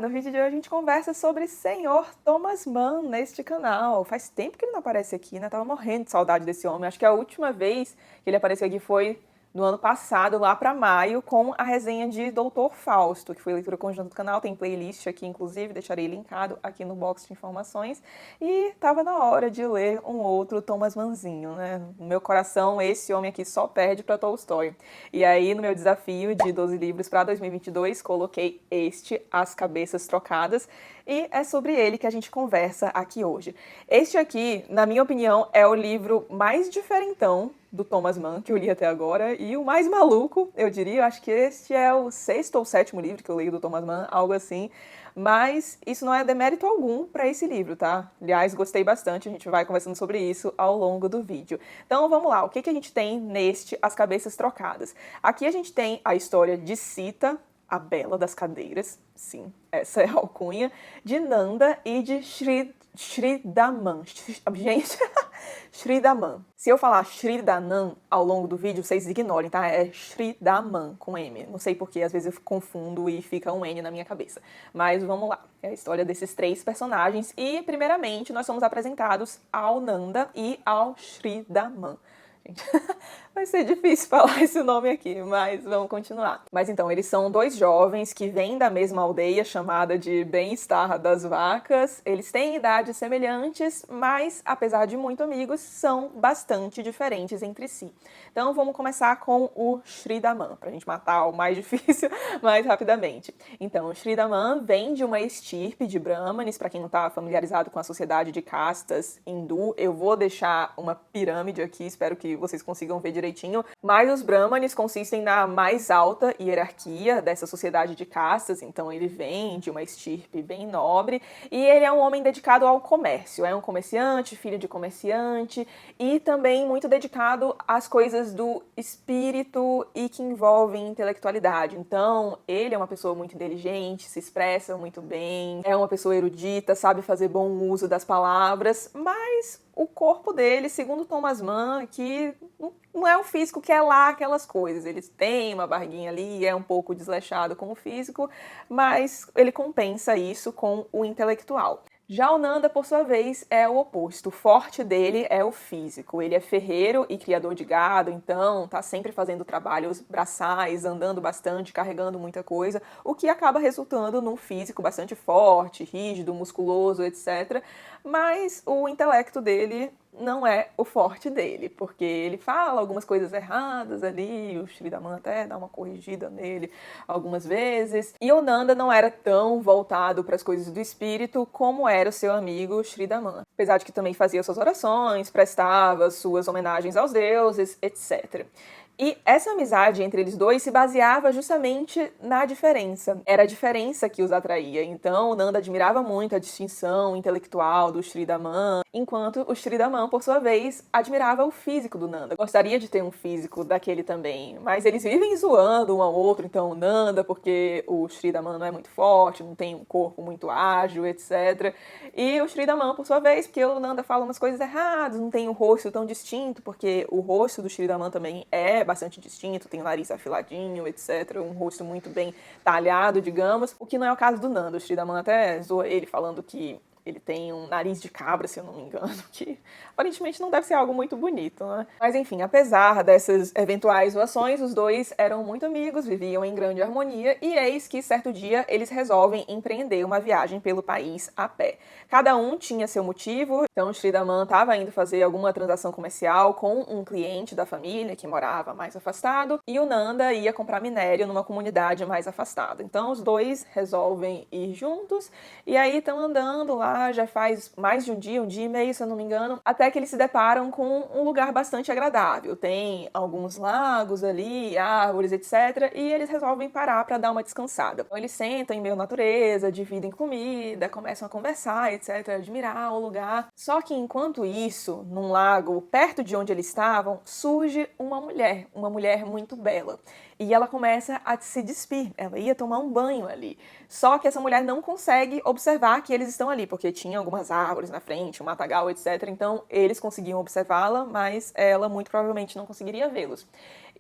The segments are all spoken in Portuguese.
No vídeo de hoje a gente conversa sobre Senhor Thomas Mann neste canal. Faz tempo que ele não aparece aqui, né? Tava morrendo de saudade desse homem. Acho que a última vez que ele apareceu aqui foi no ano passado, lá para maio, com a resenha de Doutor Fausto, que foi leitura conjunta do canal. Tem playlist aqui, inclusive, deixarei linkado aqui no box de informações. E tava na hora de ler um outro Thomas Mannzinho, né? No meu coração, esse homem aqui só perde para Tolstói. E aí, no meu desafio de 12 livros para 2022, coloquei este, As Cabeças Trocadas, e é sobre ele que a gente conversa aqui hoje. Este aqui, na minha opinião, é o livro mais diferentão do Thomas Mann que eu li até agora, e o mais maluco, eu diria. Eu acho que este é o 6º ou 7º livro que eu leio do Thomas Mann, algo assim. Mas isso não é demérito algum para esse livro, tá? Aliás, gostei bastante, a gente vai conversando sobre isso ao longo do vídeo. Então vamos lá, o que a gente tem neste As Cabeças Trocadas? Aqui a gente tem a história de Sita, a Bela das Cadeiras, sim, essa é a alcunha, de Nanda e de Shridaman. Gente, Shridaman. Se eu falar Shridaman ao longo do vídeo, vocês ignorem, tá? É Shridaman com M. Não sei porque, às vezes eu confundo e fica um N na minha cabeça. Mas vamos lá. É a história desses 3 personagens. E, primeiramente, nós somos apresentados ao Nanda e ao Shridaman. Gente, vai ser difícil falar esse nome aqui, mas vamos continuar. Mas então, eles são 2 jovens que vêm da mesma aldeia chamada de Bem-Estar das Vacas. Eles têm idades semelhantes, mas, apesar de muito amigos, são bastante diferentes entre si. Então, vamos começar com o Shridaman, pra gente matar o mais difícil mais rapidamente. Então, o Shridaman vem de uma estirpe de Brahmanes. Para quem não tá familiarizado com a sociedade de castas hindu, eu vou deixar uma pirâmide aqui, espero que vocês consigam ver direitinho, mas os Brahmanes consistem na mais alta hierarquia dessa sociedade de castas. Então ele vem de uma estirpe bem nobre e ele é um homem dedicado ao comércio, é um comerciante, filho de comerciante, e também muito dedicado às coisas do espírito e que envolvem intelectualidade. Então ele é uma pessoa muito inteligente, se expressa muito bem, é uma pessoa erudita, sabe fazer bom uso das palavras, mas o corpo dele, segundo Thomas Mann, que não é o físico que é lá aquelas coisas. Ele tem uma barriguinha ali, é um pouco desleixado com o físico, mas ele compensa isso com o intelectual. Já o Nanda, por sua vez, é o oposto. O forte dele é o físico. Ele é ferreiro e criador de gado, então tá sempre fazendo trabalhos braçais, andando bastante, carregando muita coisa, o que acaba resultando num físico bastante forte, rígido, musculoso, etc. Mas o intelecto dele não é o forte dele, porque ele fala algumas coisas erradas ali, o Shridaman até dá uma corrigida nele algumas vezes, e o Nanda não era tão voltado para as coisas do espírito como era o seu amigo Shridaman, apesar de que também fazia suas orações, prestava suas homenagens aos deuses, etc. E essa amizade entre eles dois se baseava justamente na diferença. Era a diferença que os atraía. Então, o Nanda admirava muito a distinção intelectual do Shridaman, enquanto o Shridaman, por sua vez, admirava o físico do Nanda. Gostaria de ter um físico daquele também, mas eles vivem zoando um ao outro. Então, o Nanda, porque o Shridaman não é muito forte, não tem um corpo muito ágil, etc. E o Shridaman, por sua vez, porque o Nanda fala umas coisas erradas, não tem um rosto tão distinto, porque o rosto do Shridaman também é bastante distinto, tem o nariz afiladinho, etc. Um rosto muito bem talhado, digamos, o que não é o caso do Nanda. O Shridaman até zoa ele falando que ele tem um nariz de cabra, se eu não me engano, que aparentemente não deve ser algo muito bonito, né? Mas enfim, apesar dessas eventuais zoações, os dois eram muito amigos, viviam em grande harmonia, e eis que certo dia eles resolvem empreender uma viagem pelo país a pé. Cada um tinha seu motivo. Então o Shridaman estava indo fazer alguma transação comercial com um cliente da família que morava mais afastado, e o Nanda ia comprar minério numa comunidade mais afastada. Então os dois resolvem ir juntos, e aí estão andando lá, já faz mais de um dia e meio, se eu não me engano, até que eles se deparam com um lugar bastante agradável. Tem alguns lagos ali, árvores, etc. E eles resolvem parar para dar uma descansada. Então eles sentam em meio à natureza, dividem comida, começam a conversar, etc., admirar o lugar. Só que enquanto isso, num lago perto de onde eles estavam, surge uma mulher muito bela. E ela começa a se despir, ela ia tomar um banho ali. Só que essa mulher não consegue observar que eles estão ali, porque tinha algumas árvores na frente, um matagal, etc. Então eles conseguiam observá-la, mas ela muito provavelmente não conseguiria vê-los.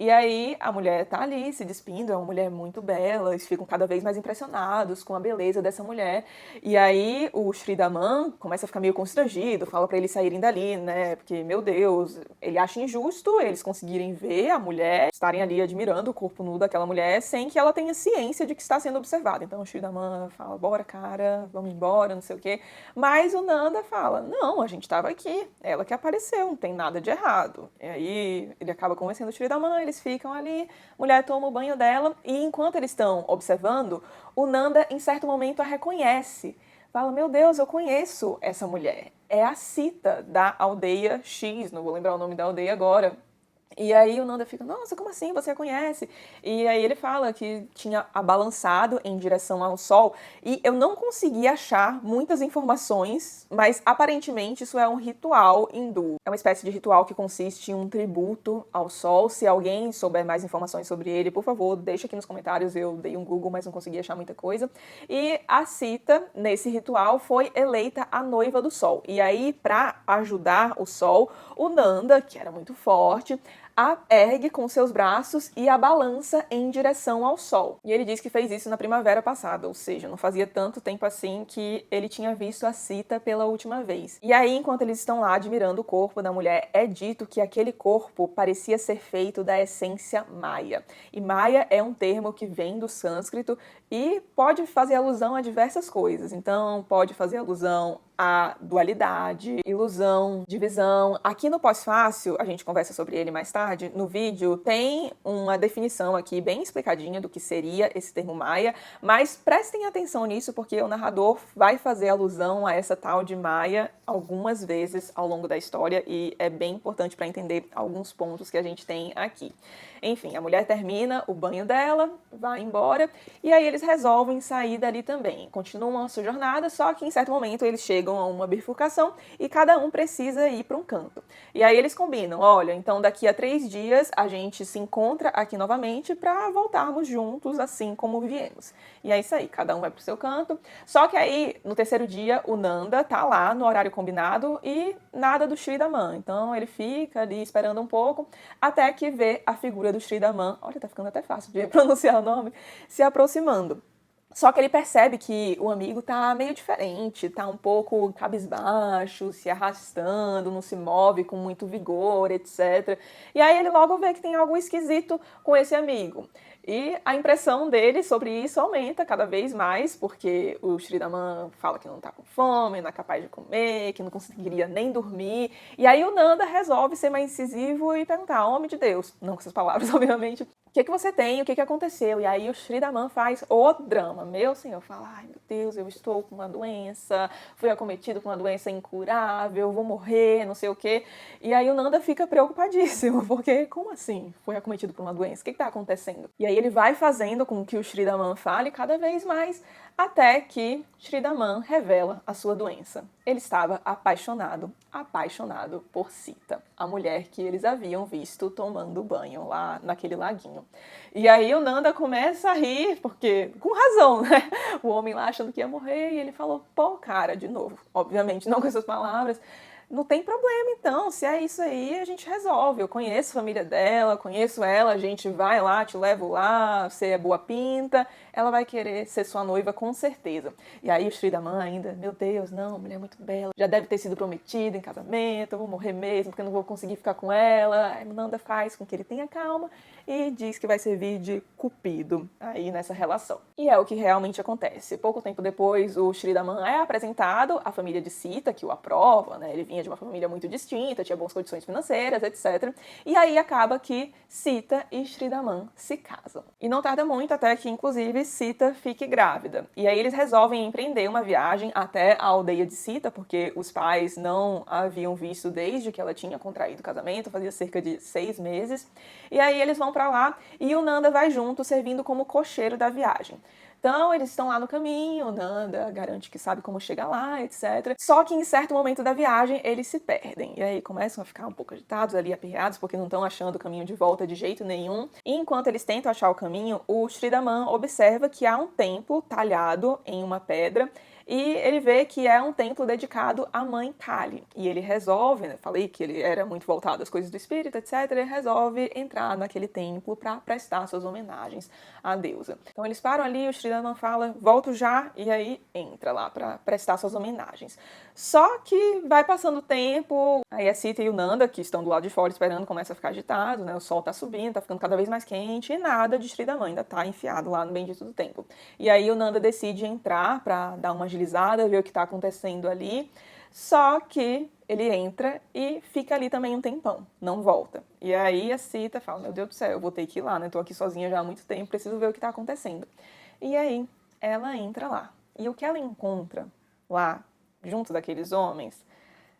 E aí a mulher tá ali se despindo, é uma mulher muito bela, eles ficam cada vez mais impressionados com a beleza dessa mulher. E aí o Shri Daman começa a ficar meio constrangido, fala pra eles saírem dali, né? Porque, meu Deus, ele acha injusto eles conseguirem ver a mulher, estarem ali admirando o corpo nu daquela mulher sem que ela tenha ciência de que está sendo observada. Então o Shri Daman fala, bora cara, vamos embora, não sei o quê. Mas o Nanda fala, não, a gente tava aqui, ela que apareceu, não tem nada de errado. E aí ele acaba convencendo o Shri Daman, eles ficam ali, a mulher toma o banho dela, e enquanto eles estão observando, o Nanda, em certo momento, a reconhece. Fala, meu Deus, eu conheço essa mulher. É a Sita, da aldeia X, não vou lembrar o nome da aldeia agora. E aí o Nanda fica, nossa, como assim? Você a conhece? E aí ele fala que tinha abalançado em direção ao sol. E eu não consegui achar muitas informações, mas aparentemente isso é um ritual hindu. É uma espécie de ritual que consiste em um tributo ao sol. Se alguém souber mais informações sobre ele, por favor, deixa aqui nos comentários. Eu dei um Google, mas não consegui achar muita coisa. E a Sita, nesse ritual, foi eleita a noiva do sol. E aí, para ajudar o sol, o Nanda, que era muito forte, a ergue com seus braços e a balança em direção ao sol. E ele diz que fez isso na primavera passada, ou seja, não fazia tanto tempo assim que ele tinha visto a Sita pela última vez. E aí, enquanto eles estão lá admirando o corpo da mulher, é dito que aquele corpo parecia ser feito da essência maia. E maia é um termo que vem do sânscrito e pode fazer alusão a diversas coisas. Então, pode fazer alusão a dualidade, ilusão, divisão. Aqui no Pós-Fácil, a gente conversa sobre ele mais tarde, no vídeo, tem uma definição aqui bem explicadinha do que seria esse termo maia, mas prestem atenção nisso porque o narrador vai fazer alusão a essa tal de maia algumas vezes ao longo da história e é bem importante para entender alguns pontos que a gente tem aqui. Enfim, a mulher termina o banho dela, vai embora, e aí eles resolvem sair dali também. Continuam a sua jornada, só que em certo momento eles chegam a uma bifurcação e cada um precisa ir para um canto. E aí eles combinam, olha, então daqui a 3 dias a gente se encontra aqui novamente para voltarmos juntos assim como viemos. E é isso aí, cada um vai pro seu canto. Só que aí, no terceiro dia, o Nanda tá lá no horário combinado e nada do Shri Daman. Então ele fica ali esperando um pouco até que vê a figura do Shri Daman, olha, tá ficando até fácil de pronunciar o nome, se aproximando. Só que ele percebe que o amigo tá meio diferente, tá um pouco cabisbaixo, se arrastando, não se move com muito vigor, etc. E aí ele logo vê que tem algo esquisito com esse amigo. E a impressão dele sobre isso aumenta cada vez mais, porque o Shri Daman fala que não tá com fome, não é capaz de comer, que não conseguiria nem dormir. E aí o Nanda resolve ser mais incisivo e perguntar, homem de Deus, não com essas palavras, obviamente, o que você tem, o que aconteceu? E aí o Shri Daman faz o drama. Meu senhor fala, ai meu Deus, eu estou com uma doença, fui acometido com uma doença incurável, vou morrer, não sei o quê. E aí o Nanda fica preocupadíssimo, porque como assim? Foi acometido por uma doença? O que está acontecendo? E aí ele vai fazendo com que o Shri Daman fale cada vez mais, até que Shri Daman revela a sua doença. Ele estava apaixonado por Sita, a mulher que eles haviam visto tomando banho lá naquele laguinho. E aí o Nanda começa a rir, porque, com razão, né? O homem lá achando que ia morrer, e ele falou, pô, cara, de novo, obviamente não com essas palavras, não tem problema então, se é isso aí a gente resolve, eu conheço a família dela, conheço ela, a gente vai lá, te levo lá, você é boa pinta, ela vai querer ser sua noiva com certeza. E aí o Shri Daman ainda, meu Deus, não, mulher muito bela, já deve ter sido prometida em casamento, eu vou morrer mesmo porque eu não vou conseguir ficar com ela. Aí Nanda faz com que ele tenha calma e diz que vai servir de cupido aí nessa relação. E é o que realmente acontece. Pouco tempo depois, o Shri Daman é apresentado à família de Sita, que o aprova, né? Ele vinha de uma família muito distinta, tinha boas condições financeiras, etc. E aí acaba que Sita e Shri Daman se casam. E não tarda muito até que, inclusive, Sita fique grávida. E aí eles resolvem empreender uma viagem até a aldeia de Sita, porque os pais não a haviam visto desde que ela tinha contraído o casamento, fazia cerca de 6 meses. E aí eles vão pra lá e o Nanda vai junto, servindo como cocheiro da viagem. Então, eles estão lá no caminho, o Nanda garante que sabe como chegar lá, etc. Só que em certo momento da viagem, eles se perdem. E aí começam a ficar um pouco agitados ali, aperreados, porque não estão achando o caminho de volta de jeito nenhum. E enquanto eles tentam achar o caminho, o Shri Daman observa que há um templo talhado em uma pedra e ele vê que é um templo dedicado à mãe Kali. E ele resolve, né, falei que ele era muito voltado às coisas do espírito, etc. Ele resolve entrar naquele templo para prestar suas homenagens à deusa. Então eles param ali, o Sridharman fala, volto já, e aí entra lá para prestar suas homenagens. Só que vai passando o tempo, aí a Sita e o Nanda, que estão do lado de fora esperando, começam a ficar agitados, né? O sol tá subindo, tá ficando cada vez mais quente, e nada de Sridharman, ainda tá enfiado lá no bendito do templo. E aí o Nanda decide entrar para dar uma agilizada, ver o que tá acontecendo ali, só que ele entra e fica ali também um tempão, não volta. E aí a Sita fala, meu Deus do céu, eu vou ter que ir lá, né? Tô aqui sozinha já há muito tempo, preciso ver o que tá acontecendo. E aí ela entra lá. E o que ela encontra lá, junto daqueles homens,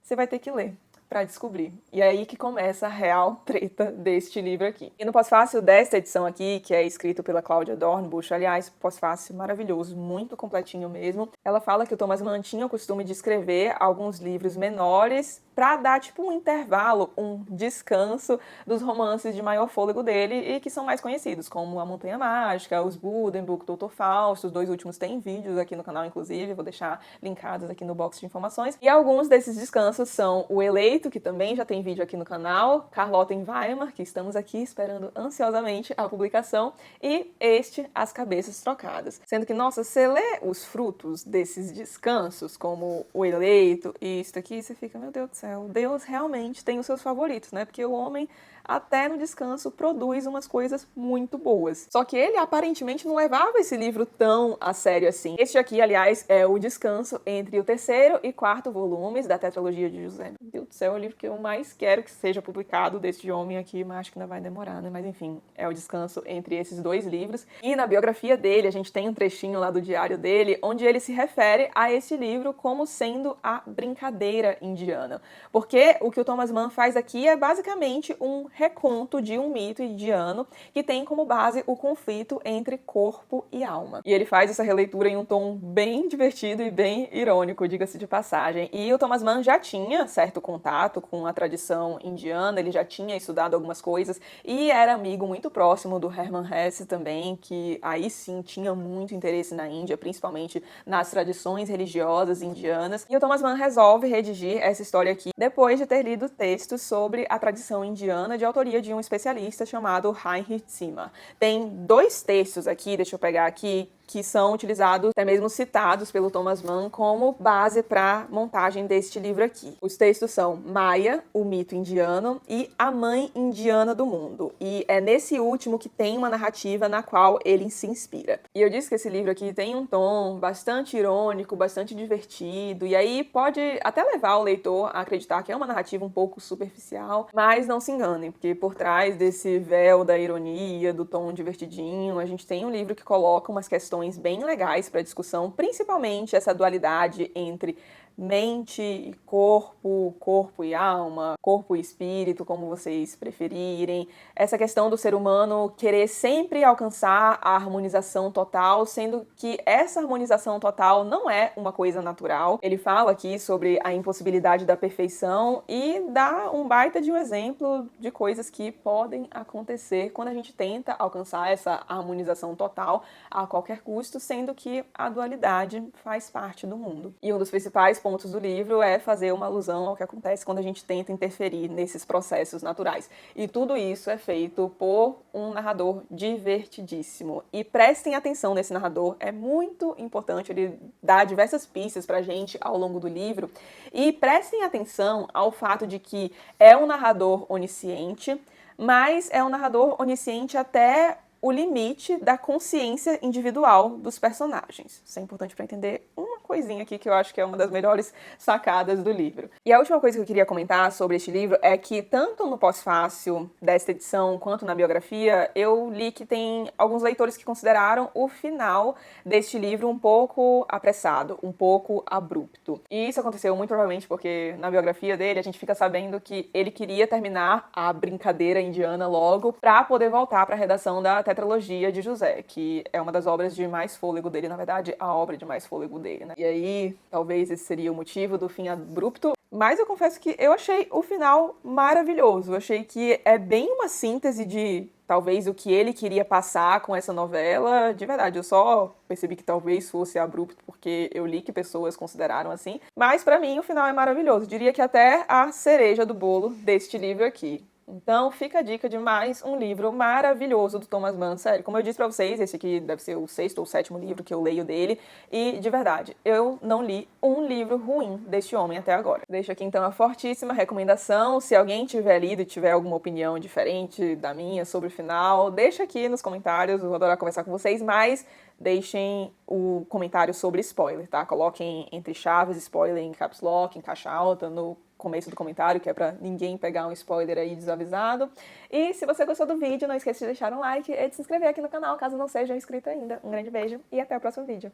você vai ter que ler para descobrir. E é aí que começa a real treta deste livro aqui. E no pós-fácil desta edição aqui, que é escrito pela Cláudia Dornbusch, aliás, pós-fácil maravilhoso, muito completinho mesmo, ela fala que o Thomas Mann tinha o costume de escrever alguns livros menores para dar tipo um intervalo, um descanso dos romances de maior fôlego dele e que são mais conhecidos, como A Montanha Mágica, Os Buddenbrook, Doutor Fausto. Os dois últimos têm vídeos aqui no canal, inclusive, vou deixar linkados aqui no box de informações. E alguns desses descansos são O Eleito, que também já tem vídeo aqui no canal, Carlota em Weimar, que estamos aqui esperando ansiosamente a publicação, e este, As Cabeças Trocadas. Sendo que, nossa, você lê os frutos desses descansos, como O Eleito e isso aqui, você fica, meu Deus do céu, Deus realmente tem os seus favoritos, né? Porque o homem, até no descanso, produz umas coisas muito boas. Só que ele, aparentemente, não levava esse livro tão a sério assim. Este aqui, aliás, é o descanso entre o terceiro e quarto volumes da tetralogia de José. Meu Deus do céu, é o livro que eu mais quero que seja publicado deste homem aqui, mas acho que ainda vai demorar, né? Mas enfim, é o descanso entre esses dois livros. E na biografia dele, a gente tem um trechinho lá do diário dele, onde ele se refere a esse livro como sendo a brincadeira indiana. Porque o que o Thomas Mann faz aqui é basicamente um reconto de um mito indiano que tem como base o conflito entre corpo e alma. E ele faz essa releitura em um tom bem divertido e bem irônico, diga-se de passagem. E o Thomas Mann já tinha certo contato com a tradição indiana, ele já tinha estudado algumas coisas e era amigo muito próximo do Hermann Hesse também, que aí sim tinha muito interesse na Índia, principalmente nas tradições religiosas indianas. E o Thomas Mann resolve redigir essa história aqui depois de ter lido textos sobre a tradição indiana de autoria de um especialista chamado Heinrich Zimmer. Tem dois textos aqui, deixa eu pegar aqui, que são utilizados, até mesmo citados pelo Thomas Mann como base para montagem deste livro aqui. Os textos são Maya, o mito indiano, e A Mãe Indiana do Mundo. E é nesse último que tem uma narrativa na qual ele se inspira. E eu disse que esse livro aqui tem um tom bastante irônico, bastante divertido, e aí pode até levar o leitor a acreditar que é uma narrativa um pouco superficial, mas não se enganem, porque por trás desse véu da ironia, do tom divertidinho, a gente tem um livro que coloca umas questões bem legais para discussão, principalmente essa dualidade entre mente e corpo, corpo e alma, corpo e espírito, como vocês preferirem. Essa questão do ser humano querer sempre alcançar a harmonização total, sendo que essa harmonização total não é uma coisa natural. Ele fala aqui sobre a impossibilidade da perfeição e dá um baita de um exemplo de coisas que podem acontecer quando a gente tenta alcançar essa harmonização total a qualquer custo, sendo que a dualidade faz parte do mundo. E um dos principais pontos do livro é fazer uma alusão ao que acontece quando a gente tenta interferir nesses processos naturais. E tudo isso é feito por um narrador divertidíssimo. E prestem atenção nesse narrador, é muito importante, ele dá diversas pistas pra gente ao longo do livro. E prestem atenção ao fato de que é um narrador onisciente, mas é um narrador onisciente até o limite da consciência individual dos personagens. Isso é importante para entender uma coisinha aqui que eu acho que é uma das melhores sacadas do livro. E a última coisa que eu queria comentar sobre este livro é que tanto no pós-fácil desta edição quanto na biografia, eu li que tem alguns leitores que consideraram o final deste livro um pouco apressado, um pouco abrupto. E isso aconteceu muito provavelmente porque na biografia dele a gente fica sabendo que ele queria terminar a brincadeira indiana logo para poder voltar para a redação da tetralogia de José, que é uma das obras de mais fôlego dele, na verdade, a obra de mais fôlego dele, né? E aí, talvez esse seria o motivo do fim abrupto. Mas eu confesso que eu achei o final maravilhoso. Eu achei que é bem uma síntese de talvez o que ele queria passar com essa novela. De verdade, eu só percebi que talvez fosse abrupto porque eu li que pessoas consideraram assim. Mas pra mim o final é maravilhoso. Diria que até a cereja do bolo deste livro aqui. Então fica a dica de mais um livro maravilhoso do Thomas Mann. Sério, como eu disse pra vocês, esse aqui deve ser o sexto ou sétimo livro que eu leio dele. E, de verdade, eu não li um livro ruim deste homem até agora. Deixo aqui então a fortíssima recomendação. Se alguém tiver lido e tiver alguma opinião diferente da minha sobre o final, deixa aqui nos comentários. Eu vou adorar conversar com vocês, mas deixem o comentário sobre spoiler, tá? Coloquem entre chaves, spoiler em caps lock, em caixa alta, no começo do comentário, que é pra ninguém pegar um spoiler aí desavisado. E se você gostou do vídeo, não esqueça de deixar um like e de se inscrever aqui no canal, caso não seja inscrito ainda. Um grande beijo e até o próximo vídeo.